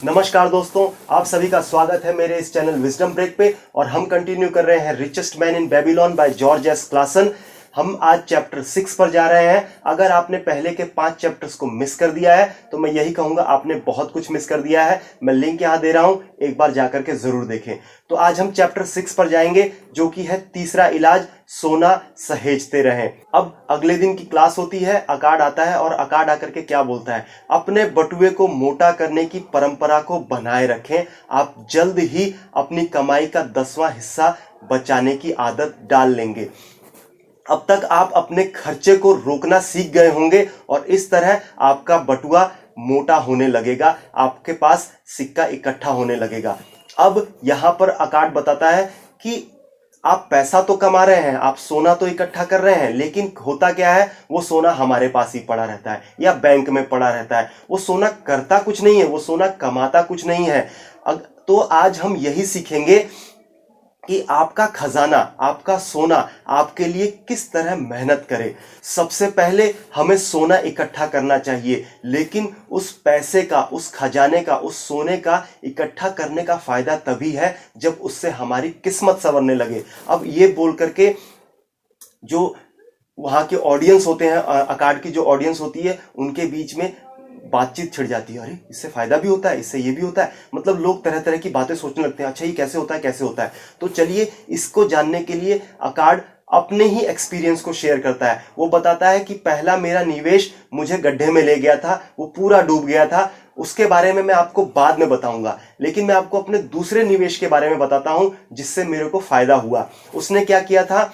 नमस्कार दोस्तों, आप सभी का स्वागत है मेरे इस चैनल विजडम ब्रेक पे। और हम कंटिन्यू कर रहे हैं richest man in Babylon by George S Klaasen. हम आज चैप्टर 6 पर जा रहे हैं। अगर आपने पहले के 5 चैप्टर्स को मिस कर दिया है तो मैं यही कहूंगा आपने बहुत कुछ मिस कर दिया है। मैं लिंक यहां दे रहा हूं, एक बार जाकर के जरूर देखें। तो आज हम चैप्टर 6 पर जाएंगे, जो कि है तीसरा इलाज, सोना सहेजते रहें। अब अगले दिन की क्लास होती है, अकाड आता है और अकाड आकर के क्या बोलता है, अपने बटुए को मोटा करने की परंपरा को बनाए रखें। आप जल्द ही अपनी कमाई का 10वां हिस्सा बचाने की आदत डाल लेंगे। अब तक आप अपने खर्चे को रोकना सीख गए होंगे और इस तरह आपका बटुआ मोटा होने लगेगा, आपके पास सिक्का इकट्ठा होने लगेगा। अब यहां पर अकाड बताता है कि आप पैसा तो कमा रहे हैं, आप सोना तो इकट्ठा कर रहे हैं, लेकिन होता क्या है, वो सोना हमारे पास ही पड़ा रहता है या बैंक में पड़ा रहता है। वो सोना करता कुछ नहीं है, वो सोना कमाता कुछ नहीं है। तो आज हम यही सीखेंगे कि आपका खजाना, आपका सोना आपके लिए किस तरह मेहनत करे। सबसे पहले हमें सोना इकट्ठा करना चाहिए, लेकिन उस पैसे का, उस खजाने का, उस सोने का इकट्ठा करने का फायदा तभी है जब उससे हमारी किस्मत संवरने लगे। अब ये बोल करके जो वहां के ऑडियंस होते हैं, अकाड की जो ऑडियंस होती है, उनके बीच में बातचीत छिड़ जाती है। अरे इससे फायदा भी होता है, इससे ये भी होता है, मतलब लोग तरह तरह की बातें सोचने लगते हैं। अच्छा ये कैसे होता है, कैसे होता है। तो चलिए इसको जानने के लिए अकाड अपने ही एक्सपीरियंस को शेयर करता है। वो बताता है कि पहला मेरा निवेश मुझे गड्ढे में ले गया था, वो पूरा डूब गया था। उसके बारे में मैं आपको बाद में बताऊंगा, लेकिन मैं आपको अपने दूसरे निवेश के बारे में बताता हूं जिससे मेरे को फायदा हुआ। उसने क्या किया था,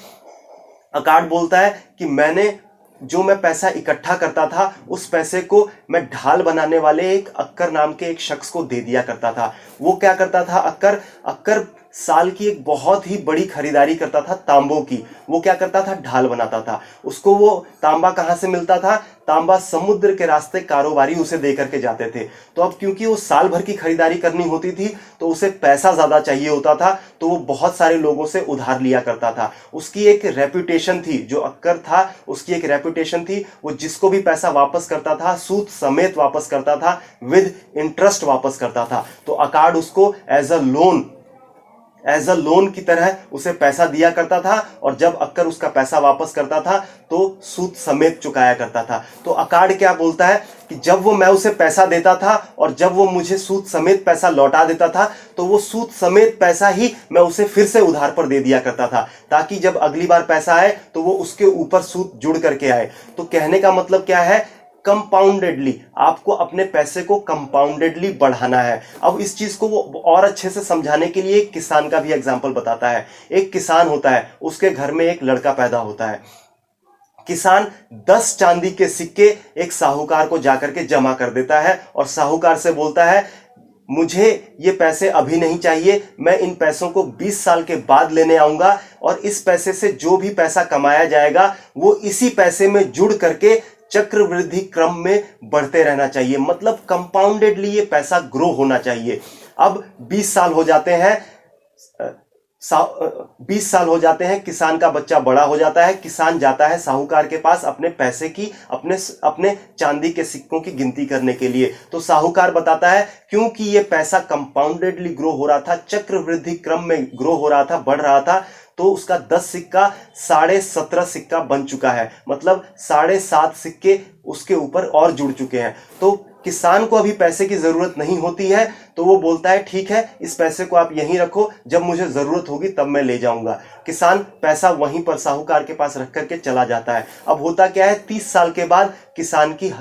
अकाड बोलता है कि जो मैं पैसा इकट्ठा करता था, उस पैसे को मैं ढाल बनाने वाले एक अक्कर नाम के एक शख्स को दे दिया करता था। वो क्या करता था, अक्कर साल की एक बहुत ही बड़ी खरीदारी करता था तांबों की। वो क्या करता था, ढाल बनाता था। उसको वो तांबा कहां से मिलता था, तांबा समुद्र के रास्ते कारोबारी उसे दे करके जाते थे। तो अब क्योंकि वो साल भर की खरीदारी करनी होती थी तो उसे पैसा ज्यादा चाहिए होता था, तो वो बहुत सारे लोगों से उधार लिया करता था। उसकी एक रेपुटेशन थी, जो अक्कर था उसकी एक रेपुटेशन थी, वो जिसको भी पैसा वापस करता था सूद समेत वापस करता था, विद इंटरेस्ट वापस करता था। तो अकाड उसको एज अ लोन की तरह उसे पैसा दिया करता था, और जब अक्कर उसका पैसा वापस करता था तो सूद समेत चुकाया करता था। तो अकाड क्या बोलता है कि जब मैं उसे पैसा देता था और जब वो मुझे सूद समेत पैसा लौटा देता था, तो वो सूद समेत पैसा ही मैं उसे फिर से उधार पर दे दिया करता था, ताकि जब अगली बार पैसा आए तो वो उसके ऊपर सूद जुड़ करके आए। तो कहने का मतलब क्या है, कंपाउंडेडली, आपको अपने पैसे को कंपाउंडेडली बढ़ाना है। अब इस चीज को वो और अच्छे से समझाने के लिए एक किसान का भी एग्जांपल बताता है। एक किसान होता है, उसके घर में एक लड़का पैदा होता है। किसान 10 चांदी के सिक्के एक साहूकार को जाकर के जमा कर देता है और साहूकार से बोलता है, मुझे ये पैसे अभी नहीं चाहिए, मैं इन पैसों को 20 साल के बाद लेने आऊंगा, और इस पैसे से जो भी पैसा कमाया जाएगा वो इसी पैसे में जुड़ करके चक्रवृद्धि क्रम में बढ़ते रहना चाहिए। मतलब कंपाउंडेडली ये पैसा ग्रो होना चाहिए। अब 20 साल हो जाते हैं, 20 साल हो जाते हैं, किसान का बच्चा बड़ा हो जाता है। किसान जाता है साहूकार के पास अपने पैसे की, अपने चांदी के सिक्कों की गिनती करने के लिए। तो साहूकार बताता है क्योंकि ये पैसा कंपाउंडेडली ग्रो हो रहा था, चक्रवृद्धि क्रम में ग्रो हो रहा था, बढ़ रहा था, तो उसका 10 सिक्का 17.5 सिक्का बन चुका है। मतलब 7.5 सिक्के उसके ऊपर और जुड़ चुके हैं। तो किसान को अभी पैसे की जरूरत नहीं होती है, तो वो बोलता है ठीक है, इस पैसे को आप यहीं रखो, जब मुझे जरूरत होगी तब मैं ले जाऊंगा। किसान पैसा वहीं पर साहूकार के पास रख करके चला जाता है। अब होता क्या है, 30 साल के बाद किसान की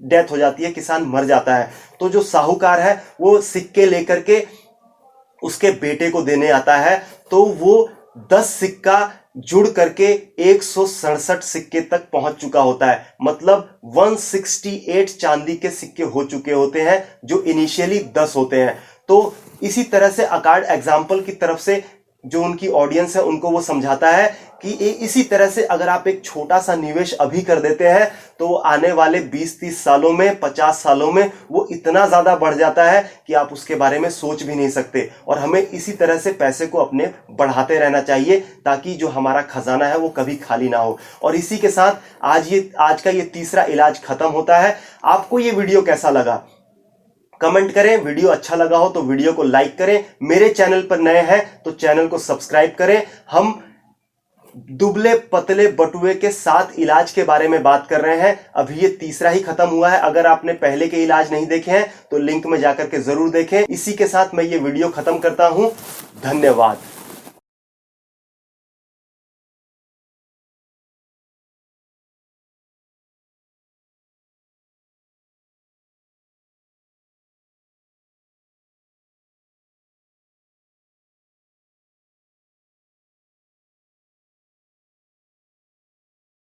डेथ हो जाती है, किसान मर जाता है। तो जो साहूकार है वो सिक्के लेकर के उसके बेटे को देने आता है, तो वो 10 सिक्का जुड़ करके 167 सिक्के तक पहुंच चुका होता है। मतलब 168 चांदी के सिक्के हो चुके होते हैं, जो इनिशियली 10 होते हैं। तो इसी तरह से अकाड एग्जाम्पल की तरफ से जो उनकी ऑडियंस है उनको वो समझाता है कि इसी तरह से अगर आप एक छोटा सा निवेश अभी कर देते हैं तो आने वाले 20-30 सालों में, 50 सालों में वो इतना ज्यादा बढ़ जाता है कि आप उसके बारे में सोच भी नहीं सकते। और हमें इसी तरह से पैसे को अपने बढ़ाते रहना चाहिए, ताकि जो हमारा खजाना है वो कभी खाली ना हो। और इसी के साथ आज का ये तीसरा इलाज खत्म होता है। आपको ये वीडियो कैसा लगा कमेंट करें। वीडियो अच्छा लगा हो तो वीडियो को लाइक करें। मेरे चैनल पर नए हैं तो चैनल को सब्सक्राइब करें। हम दुबले पतले बटुए के 7 इलाज के बारे में बात कर रहे हैं। अभी ये तीसरा ही खत्म हुआ है। अगर आपने पहले के इलाज नहीं देखे हैं तो लिंक में जाकर के जरूर देखें। इसी के साथ मैं ये वीडियो खत्म करता हूं। धन्यवाद।